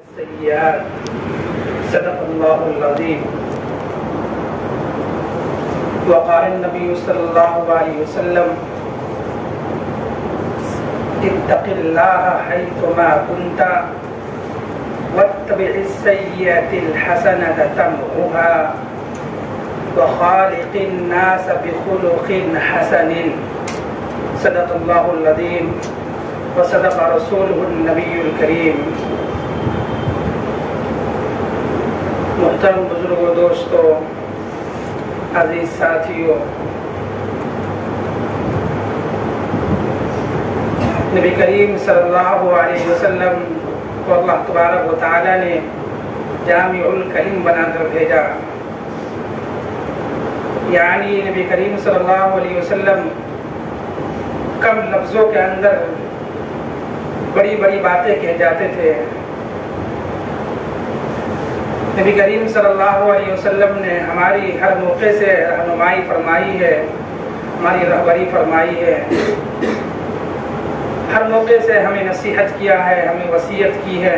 السيئات صدق الله العظيم. وقال النبي صلى الله عليه وسلم اتق الله حيثما كنت واتبع السيئة الحسنة تمحها وخالق الناس بخلق حسن. صدق الله العظيم وصدق رسوله النبي الكريم. محترم بزرگوں، دوستوں، عزیز ساتھیوں، نبی کریم صلی اللہ علیہ وسلم کو اللہ تبارک و تعالی نے جامع الکلم بنا کر بھیجا. یعنی نبی کریم صلی اللہ علیہ وسلم کم لفظوں کے اندر بڑی بڑی باتیں کہہ جاتے تھے. نبی کریم صلی اللہ علیہ وسلم نے ہماری ہر موقع سے رہنمائی فرمائی ہے، ہماری رہبری فرمائی ہے، ہر موقع سے ہمیں نصیحت کیا ہے، ہمیں وصیت کی ہے.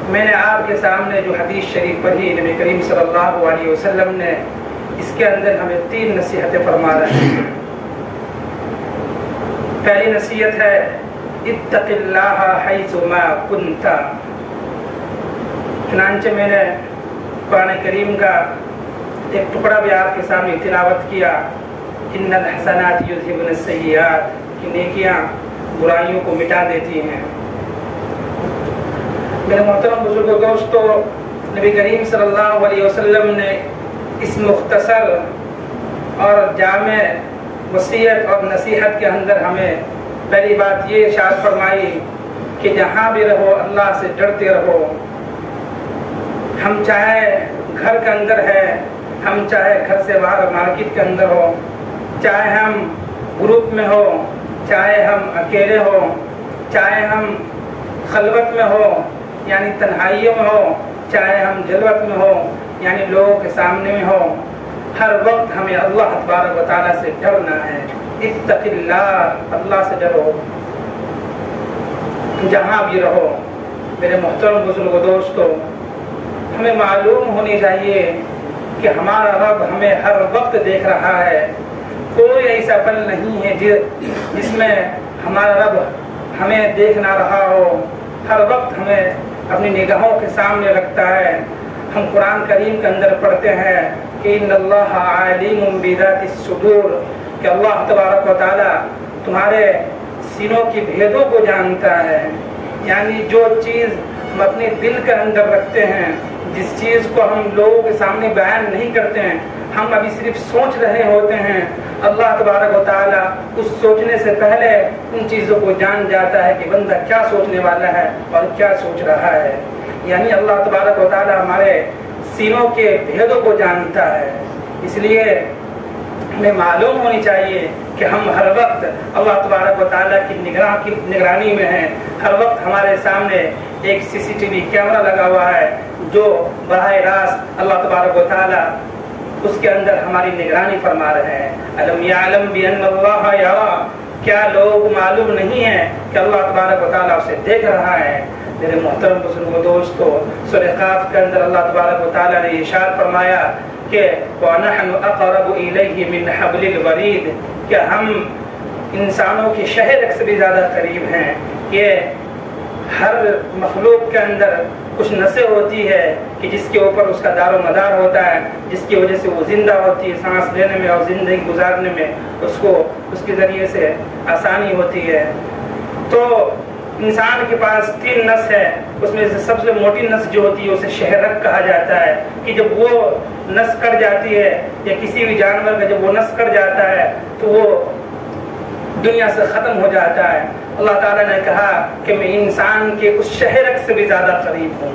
میں نے آپ کے سامنے جو حدیث شریف پڑھی، نبی کریم صلی اللہ علیہ وسلم نے اس کے اندر ہمیں 3 نصیحتیں فرما رہے ہیں. پہلی نصیحت ہے اتق اللہ حیثما کنت. چنانچہ میں نے قرآن کریم کا ایک ٹکڑا بھی آپ کے سامنے تلاوت کیا. ان الحسنات یذہبن السیئات، کہ نیکیاں برائیوں کو مٹا دیتی ہیں. میرے محترم بزرگوں، دوستوں، نبی کریم صلی اللہ علیہ وسلم نے اس مختصر اور جامع وصیت اور نصیحت کے اندر ہمیں پہلی بات یہ ارشاد فرمائی کہ جہاں بھی رہو اللہ سے ڈرتے رہو. ہم چاہے گھر کے اندر ہے، ہم چاہے گھر سے باہر مارکیٹ کے اندر ہو، چاہے ہم گروپ میں ہو، چاہے ہم اکیلے ہو، چاہے ہم خلوت میں ہو یعنی تنہائیوں میں ہو، چاہے ہم جلوت میں ہو یعنی لوگوں کے سامنے میں ہو، ہر وقت ہمیں اللہ تبارک و تعالیٰ سے ڈرنا ہے. اتق اللہ، اللہ سے ڈرو جہاں بھی رہو. میرے محترم بزرگوں، دوستوں، ہمیں معلوم ہونی چاہیے کہ ہمارا رب ہمیں ہر وقت دیکھ رہا ہے. کوئی ایسا پل نہیں ہے جس میں ہمارا رب ہمیں دیکھ نہ رہا ہو. ہر وقت ہمیں اپنی نگاہوں کے سامنے رکھتا ہے. ہم قرآن کریم کے اندر پڑھتے ہیں کہ ان اللہ علیم بذات الصدور، کہ اللہ تبارک و تعالیٰ تمہارے سینوں کی بھیدوں کو جانتا ہے. یعنی جو چیز ہم اپنے دل کے اندر رکھتے ہیں، جس چیز کو ہم لوگوں کے سامنے بیان نہیں کرتے ہیں، ہم ابھی صرف سوچ رہے ہوتے ہیں، اللہ تبارک و تعالیٰ اس سوچنے سے پہلے ان چیزوں کو جان جاتا ہے کہ بندہ کیا سوچنے والا ہے اور کیا سوچ رہا ہے. یعنی اللہ تبارک و تعالیٰ ہمارے سینوں کے بھیدوں کو جانتا ہے. اس لیے ہمیں معلوم ہونی چاہیے کہ ہم ہر وقت اللہ تبارک و تعالیٰ کی نگرانی میں ہیں. ہر وقت ہمارے سامنے ایک CCTV کیمرہ لگا ہوا ہے جو براہ راست اللہ تبارک و تعالیٰ اس کے اندر ہماری نگرانی فرما رہے ہیں. الم یعلم بان اللہ یرا، کیا لوگ معلوم نہیں ہے کہ اللہ تبارک و تعالیٰ اسے دیکھ رہا ہے. میرے محترم بزرگوں، دوستوں، سورہ قاف کے اندر اللہ تبارک و تعالیٰ نے ارشاد فرمایا کہ وَنَحْنُ أَقْرَبُ إِلَيْهِ مِنْ حَبْلِ الْوَرِيدِ، کہ ہم انسانوں کی شہد سے بھی زیادہ قریب ہیں. کہ ہر مخلوق کے اندر کچھ نسیں ہوتی ہے کہ جس کے اوپر اس کا دار و مدار ہوتا ہے، جس کی وجہ سے وہ زندہ ہوتی ہے، سانس لینے میں اور زندگی گزارنے میں اس کے ذریعے سے آسانی ہوتی ہے. تو انسان کے پاس 3 نس ہے. اس میں سے سب سے موٹی نس جو ہوتی ہے اسے شہرک کہا جاتا ہے. کہ جب وہ نس کٹ جاتی ہے یا کسی بھی جانور کا جب وہ نس کٹ جاتا ہے تو وہ دنیا سے ختم ہو جاتا ہے. اللہ تعالیٰ نے کہا کہ میں انسان کے اس شہرک سے بھی زیادہ قریب ہوں.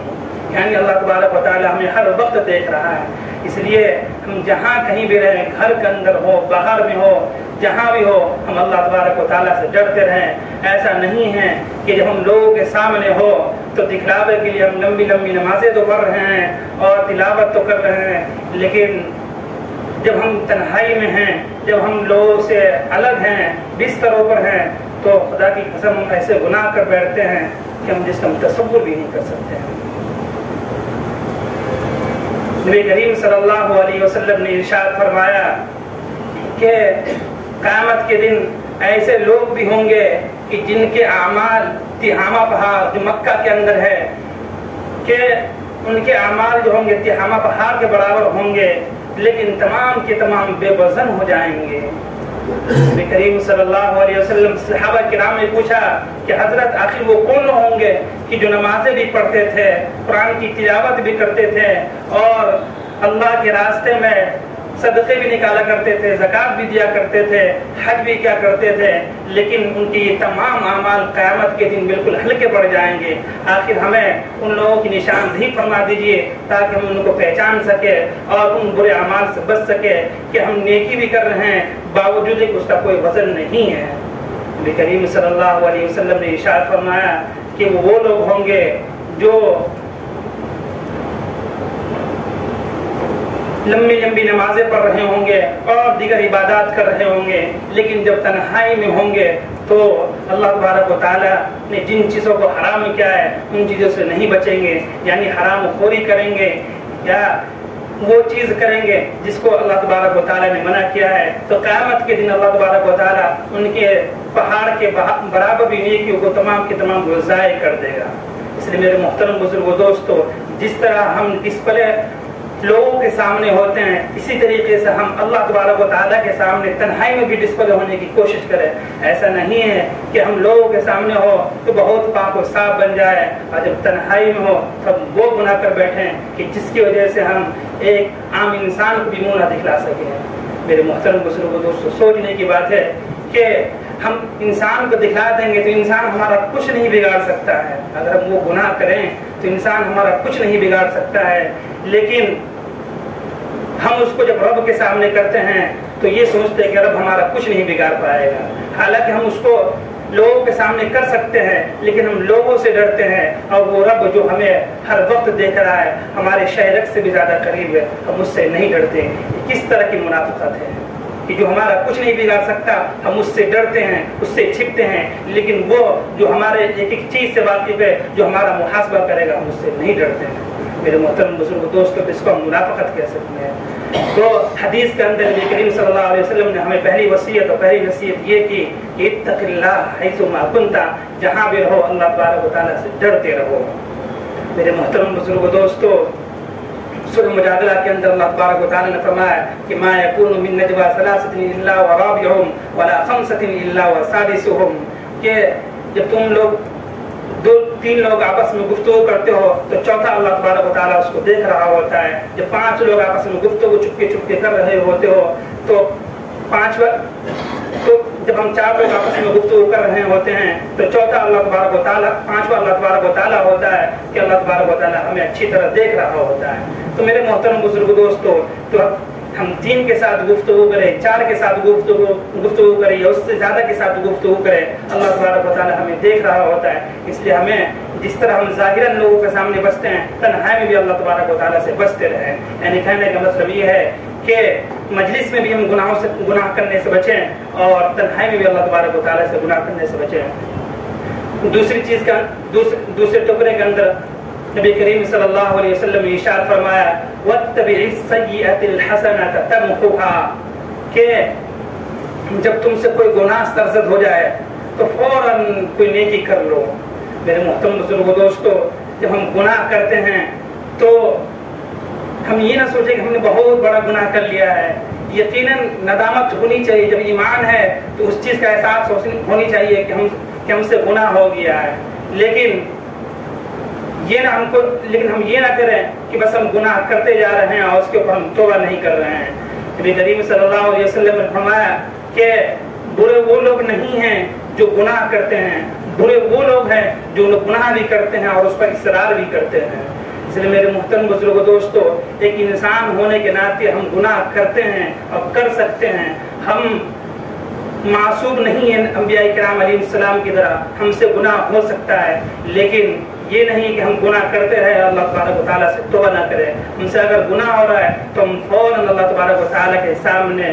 یعنی اللہ تبارک و تعالیٰ ہمیں ہر وقت دیکھ رہا ہے. اس لیے ہم جہاں کہیں بھی رہیں، گھر کے اندر ہو، باہر میں ہو، جہاں بھی ہو، ہم اللہ تبارک و تعالیٰ سے ڈرتے رہیں. ایسا نہیں ہے کہ جب ہم لوگوں کے سامنے ہو تو دکھلاوے کے لیے ہم لمبی لمبی نمازیں تو پڑھ رہے ہیں اور تلاوت تو کر رہے ہیں، لیکن جب ہم تنہائی میں ہیں، جب ہم لوگوں سے الگ ہیں، بستروں پر ہیں، تو خدا کی قسم ہم ایسے گناہ کر بیٹھتے ہیں کہ ہم جس کا تصور بھی نہیں کر سکتے ہیں۔ نبی کریم صلی اللہ علیہ وسلم نے ارشاد فرمایا کہ قیامت کے دن ایسے لوگ بھی ہوں گے کہ جن کے اعمال تہامہ پہاڑ جو مکہ کے اندر ہے کہ ان کے اعمال جو ہوں گے تہامہ پہاڑ کے برابر ہوں گے، لیکن تمام کے تمام بے وزن ہو جائیں گے۔ نبی کریم صلی اللہ علیہ وسلم صحابہ کرام نے پوچھا کہ حضرت آخر وہ کون ہوں گے کہ جو نمازیں بھی پڑھتے تھے، قرآن کی تلاوت بھی کرتے تھے اور اللہ کے راستے میں صدقے بھی نکالا کرتے تھے، زکوٰۃ بھی دیا کرتے تھے، حج بھی کیا کرتے تھے، لیکن ان کی یہ تمام اعمال قیامت کے دن بالکل ہلکے پڑ جائیں گے۔ آخر ہمیں ان لوگوں کی نشاندہی فرما دیجئے تاکہ ہم ان کو پہچان سکے اور ان برے اعمال سے بچ سکے کہ ہم نیکی بھی کر رہے ہیں باوجود کہ اس کا کوئی وزن نہیں ہے۔ نبی کریم صلی اللہ علیہ وسلم نے ارشاد فرمایا کہ وہ لوگ ہوں گے جو لمبی لمبی نمازیں پڑھ رہے ہوں گے اور دیگر عبادات کر رہے ہوں گے، لیکن جب تنہائی میں ہوں گے تو اللہ تبارک و تعالیٰ نے جن چیزوں کو حرام کیا ہے ان چیزوں سے نہیں بچیں گے، یعنی حرام خوری کریں گے یا وہ چیز کریں گے جس کو اللہ تبارک و تعالیٰ نے منع کیا ہے، تو قیامت کے دن اللہ تبارک و تعالیٰ ان کے پہاڑ کے برابر بھی نیکیوں کو تمام کے تمام ضائع کر دے گا۔ اس لیے میرے محترم بزرگوں دوستو، جس طرح ہم ڈسپلے لوگوں کے سامنے ہوتے ہیں اسی طریقے سے ہم اللہ تبارک و تعالیٰ کے سامنے تنہائی میں بھی ڈسپلے ہونے کی کوشش کریں۔ ایسا نہیں ہے کہ ہم لوگوں کے سامنے ہو تو بہت پاک و صاف بن جائے اور جب تنہائی میں ہو تب وہ گناہ کر بیٹھیں کہ جس کی وجہ سے ہم ایک عام انسان کو بھی منہ نہ دکھلا سکیں۔ میرے محترم بزرگوں دوستوں، سوچنے کی بات ہے کہ ہم انسان کو دکھلا دیں گے تو انسان ہمارا کچھ نہیں بگاڑ سکتا ہے، اگر ہم وہ گناہ کریں تو انسان ہمارا کچھ نہیں بگاڑ سکتا ہے، لیکن ہم اس کو جب رب کے سامنے کرتے ہیں تو یہ سوچتے ہیں کہ رب ہمارا کچھ نہیں بگاڑ پائے گا، حالانکہ ہم اس کو لوگوں کے سامنے کر سکتے ہیں لیکن ہم لوگوں سے ڈرتے ہیں، اور وہ رب جو ہمیں ہر وقت دیکھ رہا ہے، ہمارے شہرت سے بھی زیادہ قریب ہے، ہم اس سے نہیں ڈرتے۔ کس طرح کی منافقت ہے کہ جو ہمارا کچھ نہیں بگاڑ سکتا ہم اس سے ڈرتے ہیں، اس سے چھپتے ہیں، لیکن وہ جو ہمارے ایک ایک چیز سے واقف ہے، جو ہمارا محاسبہ کرے گا، ہم اس سے نہیں ڈرتے ہیں۔ میرے محترم بزرگ دوستوں، اس کو ہم منافقت کہہ سکتے ہیں۔ تو حدیث کے اندر نبی کریم صلی اللہ علیہ وسلم نے ہمیں پہلی وصیت اور پہلی نصیحت یہ کی کہ اتق اللہ حیث ما کنت، جہاں بھی رہو اللہ تبارک و تعالیٰ سے ڈرتے رہو۔ میرے محترم بزرگ دوستوں، سورہ مجادلہ کے اندر اللہ تبارک و تعالیٰ نے فرمایا کہ ما یکون من نجوى ثلاثة الا ورابعهم ولا خمسة الا وسادسهم، کہ جب تم لوگ دو تین لوگ آپس میں گفتگو کرتے ہو تو چوتھا اللہ تبارک و تعالیٰ اس کو دیکھ رہا ہوتا ہے، جب پانچ لوگ آپس میں گفتگو چپکے چپکے کر رہے ہوتے ہو تو جب ہم چار لوگ آپس میں گفتگو کر رہے ہوتے ہیں تو چوتھا اللہ تبارک و تعالیٰ، پانچواں اللہ تبارک و تعالیٰ ہوتا ہے کہ اللہ تبارک و تعالیٰ ہمیں اچھی طرح دیکھ رہا ہوتا ہے۔ تو میرے محترم بزرگ دوستو، تو ہم تین کے ساتھ گفتگو کریں، چار کے ساتھ گفتگو کریں یا اس سے زیادہ کے ساتھ گفتگو کریں، اللہ تبارک و تعالیٰ ہمیں دیکھ رہا ہوتا ہے۔ اس لیے ہمیں جس طرح ہم ظاہراً لوگوں کے سامنے بچتے ہیں، تنہائی میں بھی اللہ تبارک و تعالیٰ سے بچتے رہیں۔ یعنی کہنے کا مطلب یہ ہے کہ مجلس میں بھی ہم گناہ کرنے سے بچیں اور تنہائی میں بھی اللہ تبارک و تعالیٰ سے گناہ کرنے سے بچیں۔ دوسری چیز کا دوسرے ٹکڑے کے اندر نبی کریم صلی اللہ علیہ وسلم نے ارشاد فرمایا وَاتَّبِعِ السَّيِّئَةَ الْحَسَنَةَ تَمْحُهَا، کہ جب تم سے کوئی گناہ سرزد ہو جائے تو فوراً کوئی نیکی کر لو۔ میرے محترم بزرگوں دوستو، جب ہم گناہ کرتے ہیں تو ہم یہ نہ سوچیں کہ ہم نے بہت بڑا گناہ کر لیا ہے، یقیناً ندامت ہونی چاہیے۔ جب ایمان ہے تو اس چیز کا احساس ہونی چاہیے کہ ہم سے گناہ ہو گیا ہے، لیکن ہم یہ نہ کریں کہ بس ہم گناہ کرتے جا رہے ہیں اور اس کے اوپر ہم توبہ نہیں کر رہے ہیں۔ نبی کریم صلی اللہ علیہ وسلم نے فرمایا کہ برے وہ لوگ نہیں ہیں جو گناہ کرتے ہیں، برے وہ لوگ ہیں جو گناہ بھی کرتے ہیں اور اس پر اصرار بھی کرتے ہیں۔ اس لیے میرے محترم بزرگوں دوستو، ایک انسان ہونے کے ناطے ہم گناہ کرتے ہیں اور کر سکتے ہیں۔ ہم معصوم نہیں ہیں انبیاء کرام علیہ السلام کی طرح، ہم سے گناہ ہو سکتا ہے، لیکن یہ نہیں کہ ہم گناہ کرتے رہے اللہ تبارک و تعالیٰ سے توبہ نہ کریں۔ ہم سے اگر گناہ ہو رہا ہے تو ہم فوراً اللہ تبارک و تعالیٰ کے سامنے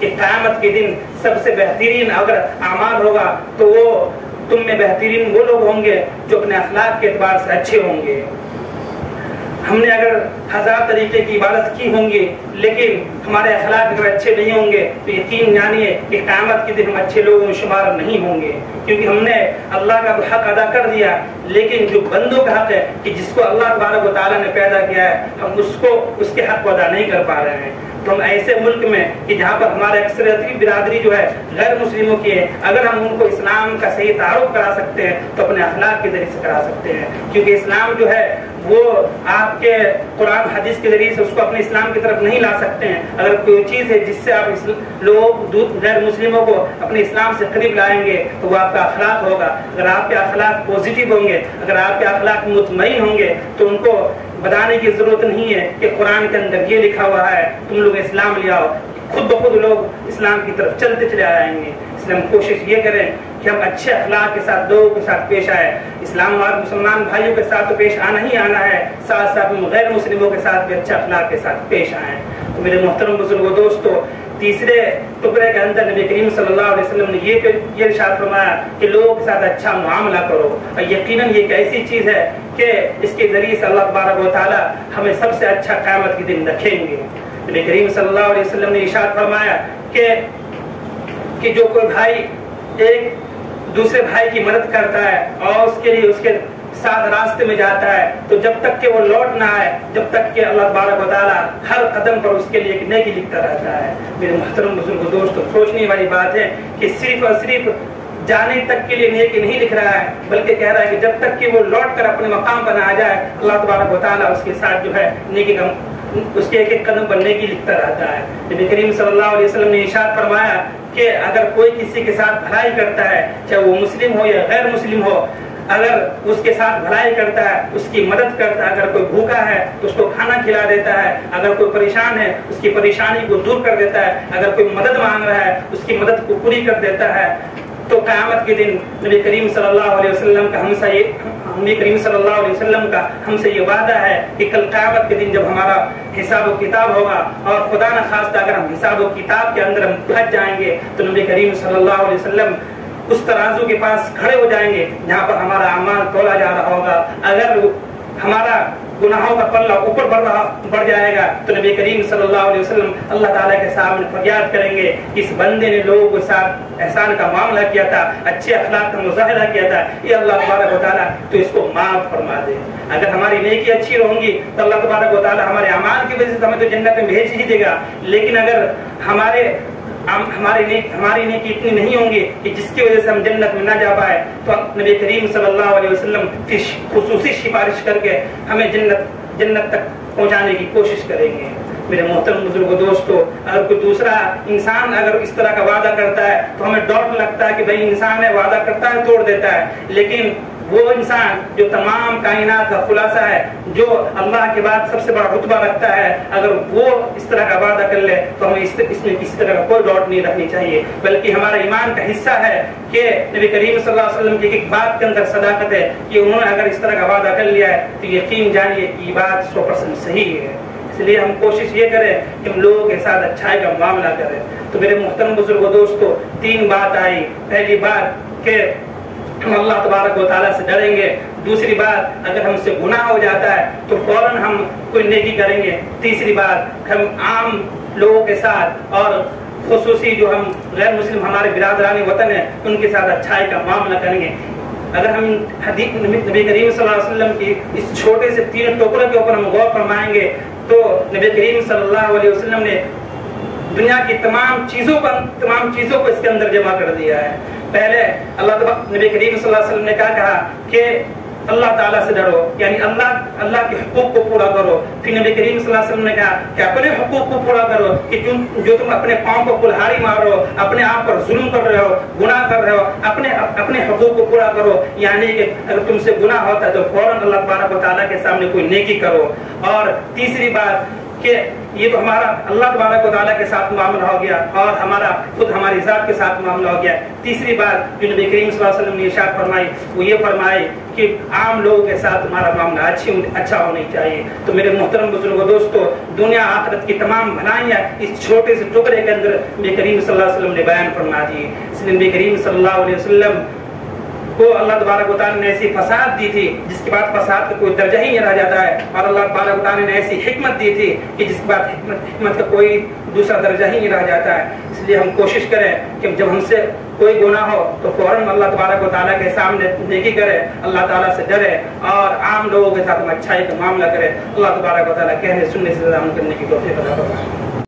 کہ قیامت کے دن سب سے بہترین اگر اعمال ہوگا تو وہ تم میں بہترین وہ لوگ ہوں گے جو اپنے اخلاق کے اعتبار سے اچھے ہوں گے. ہم نے اگر 1000 طریقے کی عبادت کی ہوں گی لیکن ہمارے اخلاق اگر اچھے نہیں ہوں گے تو یقین جانیے کہ قیامت کے دن ہم اچھے لوگوں میں شمار نہیں ہوں گے, کیونکہ ہم نے اللہ کا حق ادا کر دیا, لیکن جو بندوں کا حق ہے کہ جس کو اللہ تبارک و تعالیٰ نے پیدا کیا ہے ہم اس کے حق کو ادا نہیں کر پا رہے ہیں. تو ہم ایسے ملک میں کہ جہاں پر ہمارے اکثریتی برادری جو ہے غیر مسلموں کی ہے, اگر ہم ان کو اسلام کا صحیح تعارف کرا سکتے ہیں تو اپنے اخلاق کے ذریعے سے کرا سکتے ہیں, کیونکہ اسلام جو ہے وہ آپ کے قرآن حدیث کے ذریعے سے اس کو اپنے اسلام کی طرف نہیں لا سکتے ہیں. اگر کوئی چیز ہے جس سے آپ لوگ غیر مسلموں کو اپنے اسلام سے قریب لائیں گے تو وہ آپ کا اخلاق ہوگا. اگر آپ کے اخلاق پازیٹیو ہوں گے, اگر آپ کے اخلاق مطمئن ہوں گے تو ان کو بتانے کی ضرورت نہیں ہے کہ قرآن کے اندر یہ لکھا ہوا ہے تم لوگ اسلام لے آؤ, خود بخود لوگ اسلام کی طرف چلتے چلے آئیں گے. اس لیے ہم کوشش یہ کریں کہ ہم اچھے اخلاق کے ساتھ لوگوں کے ساتھ پیش آئے. اسلام اور مسلمان بھائیوں کے ساتھ تو پیش آنا ہی آنا ہے, ساتھ ساتھ ہم غیر مسلموں کے ساتھ بھی اچھے اخلاق کے ساتھ پیش آئیں. تو میرے محترم بزرگوں دوستو, تیسرے ٹکڑے کے اندر نبی کریم صلی اللہ علیہ وسلم نے یہ ارشاد فرمایا کہ لوگوں کے ساتھ اچھا معاملہ کرو, اور یقیناً یہ ایک ایسی چیز ہے کہ اس کے ذریعے سے اللہ تبارک و تعالی ہمیں سب سے اچھا قیامت کے دن رکھیں گے. نبی کریم صلی اللہ علیہ وسلم نے ارشاد فرمایا کہ جو کوئی بھائی ایک دوسرے بھائی کی مدد کرتا ہے اور اس کے لیے اس کے ساتھ راستے میں جاتا ہے تو جب تک کہ وہ لوٹ نہ آئے, جب تک کہ اللہ تبارک و تعالیٰ ہر قدم پر اس کے لیے ایک نیکی لکھتا رہتا ہے. میرے محترم بزرگ دوستوں, سوچنے والی بات ہے کہ صرف اور صرف جانے تک کے لیے نیکی نہیں لکھ رہا ہے, بلکہ کہہ رہا ہے کہ جب تک کہ وہ لوٹ کر اپنے مقام پر نہ آ جائے اللہ تبارک و تعالیٰ اس کے ساتھ جو ہے نیکی کا اس کے ایک ایک قدم پر نیکی لکھتا رہتا ہے. نبی کریم صلی اللہ علیہ وسلم نے ارشاد فرمایا کہ اگر کوئی کسی کے ساتھ بھلائی کرتا ہے, چاہے وہ مسلم ہو یا غیر مسلم ہو, اگر اس کے ساتھ بھلائی کرتا ہے, اس کی مدد کرتا ہے, اگر کوئی بھوکا ہے تو اس کو کھانا کھلا دیتا ہے, اگر کوئی پریشان ہے اس کی پریشانی کو دور کر دیتا ہے, اگر کوئی مدد مانگ رہا ہے اس کی مدد کو پوری کر دیتا ہے, تو قیامت کے دن نبی کریم صلی اللہ علیہ وسلم کا ہم سے یہ وعدہ ہے کہ کل قیامت کے دن جب ہمارا حساب و کتاب ہوگا, اور خدا نہ خواستہ اگر ہم حساب و کتاب کے اندر ہم پھنس جائیں گے تو نبی کریم صلی اللہ علیہ وسلم اس ترازو کے پاس کھڑے ہو جائیں گے جہاں پر ہمارا اعمال تولا جا رہا ہوگا. اگر ہمارا گناہوں کا پلہ اوپر بڑھ جائے گا تو نبی کریم صلی اللہ علیہ وسلم اللہ تعالیٰ کے سامنے فریاد کریں گے اس بندے نے لوگوں کے ساتھ احسان کا معاملہ کیا تھا, اچھے اخلاق کا مظاہرہ کیا تھا, یہ اللہ تبارک و تعالیٰ تو اس کو معاف فرما دے. اگر ہماری نیکی اچھی رہوں گی تو اللہ تبارک و تعالیٰ ہمارے اعمال کی وجہ سے ہمیں تو جنت میں بھیج ہی دے گا, لیکن اگر ہماری نیکی اتنی نہیں ہوں گی کہ جس کی وجہ سے ہم جنت میں نہ جا پائے تو نبی کریم صلی اللہ علیہ وسلم خصوصی سفارش کر کے ہمیں جنت تک پہنچانے کی کوشش کریں گے. میرے محترم بزرگوں دوستو, اگر کوئی دوسرا انسان اگر اس طرح کا وعدہ کرتا ہے تو ہمیں ڈاؤٹ لگتا ہے کہ بھائی انسان ہے, وعدہ کرتا ہے توڑ دیتا ہے, لیکن وہ انسان جو تمام کائنات کا خلاصہ ہے, جو اللہ کے بعد سب سے بڑا رتبہ رکھتا ہے, اگر وہ اس طرح کا وعدہ کر لے تو ہمیں اس میں کسی طرح کا کوئی ڈاؤٹ نہیں رکھنی چاہیے, بلکہ ہمارے ایمان کا حصہ ہے کہ نبی کریم صلی اللہ علیہ وسلم کی ایک بات کے اندر صداقت ہے کہ انہوں نے اگر اس طرح کا وعدہ کر لیا ہے تو یقین جانیے کہ یہ بات 100% صحیح ہے. اس لیے ہم کوشش یہ کریں کہ ہم لوگوں کے ساتھ اچھائی کا معاملہ کریں. تو میرے محترم بزرگوں دوستو, 3 بات آئی. پہلی بات کہ ہم اللہ تبارک و تعالیٰ سے ڈریں گے. دوسری بات, اگر ہم سے گناہ ہو جاتا ہے تو فوراً ہم کوئی نیکی کریں گے. تیسری بات, ہم عام لوگوں کے ساتھ اور خصوصی جو ہم غیر مسلم ہمارے برادران وطن ہیں ان کے ساتھ اچھائی کا معاملہ کریں گے. اگر ہم نبی کریم صلی اللہ علیہ وسلم کی اس چھوٹے سے 3 ٹکڑوں کے اوپر ہم غور فرمائیں گے تو نبی کریم صلی اللہ علیہ وسلم نے دنیا کی تمام چیزوں کو اس کے اندر جمع کر دیا ہے. پہلے نبی کریم صلی اللہ علیہ وسلم نے کیا کہا کہ اللہ تعالیٰ سے ڈرو, یعنی اللہ کے حقوق کو پورا کرو. پھر نبی کریم صلی اللہ علیہ وسلم نے کہا کہ اپنے حقوق کو پورا کرو, کہ جو تم اپنے پاؤں کو کلہاڑی مار رہے ہو, اپنے آپ پر ظلم کر رہے ہو, گناہ کر رہے ہو, اپنے حقوق کو پورا کرو. یعنی کہ اگر تم سے گناہ ہوتا ہے تو فوراً اللہ تبارک و تعالیٰ کے سامنے کوئی نیکی کرو. اور تیسری بات کہ یہ تو ہمارا اللہ تبارک و تعالیٰ کے ساتھ معاملہ ہو گیا اور ہمارا خود ہماری ذات کے ساتھ معاملہ ہو گیا. تیسری بات جو نبی کریم صلی اللہ علیہ وسلم نے ارشاد فرمائی وہ یہ فرمائے کہ عام لوگوں کے ساتھ تمہارا معاملہ اچھا ہونا چاہیے. تو میرے محترم بزرگوں دوستو، دنیا آخرت کی تمام بھلائیاں اس چھوٹے سے ٹکڑے کے اندر نبی کریم صلی اللہ علیہ وسلم نے بیان فرما دی. اس لیے نبی کریم صلی اللہ علیہ وسلم کو اللہ تبارک و تعالیٰ نے ایسی فساد دی تھی جس کے بعد فساد کا کوئی درجہ ہی نہیں رہ جاتا ہے، اور اللہ تبارک و تعالیٰ نے ایسی حکمت دی تھی کہ جس کے بعد حکمت کا کوئی دوسرا درجہ ہی نہیں رہ جاتا ہے. اس لیے ہم کوشش کریں کہ جب ہم سے کوئی گناہ ہو تو فوراً اللہ تبارک و تعالیٰ کے سامنے نیکی کرے، اللہ تعالیٰ سے ڈرے اور عام لوگوں کے ساتھ ہم اچھائی کا معاملہ کرے. اللہ تبارک و تعالیٰ کہنے سننے سے کرنے کی توفیق عطا فرمائے.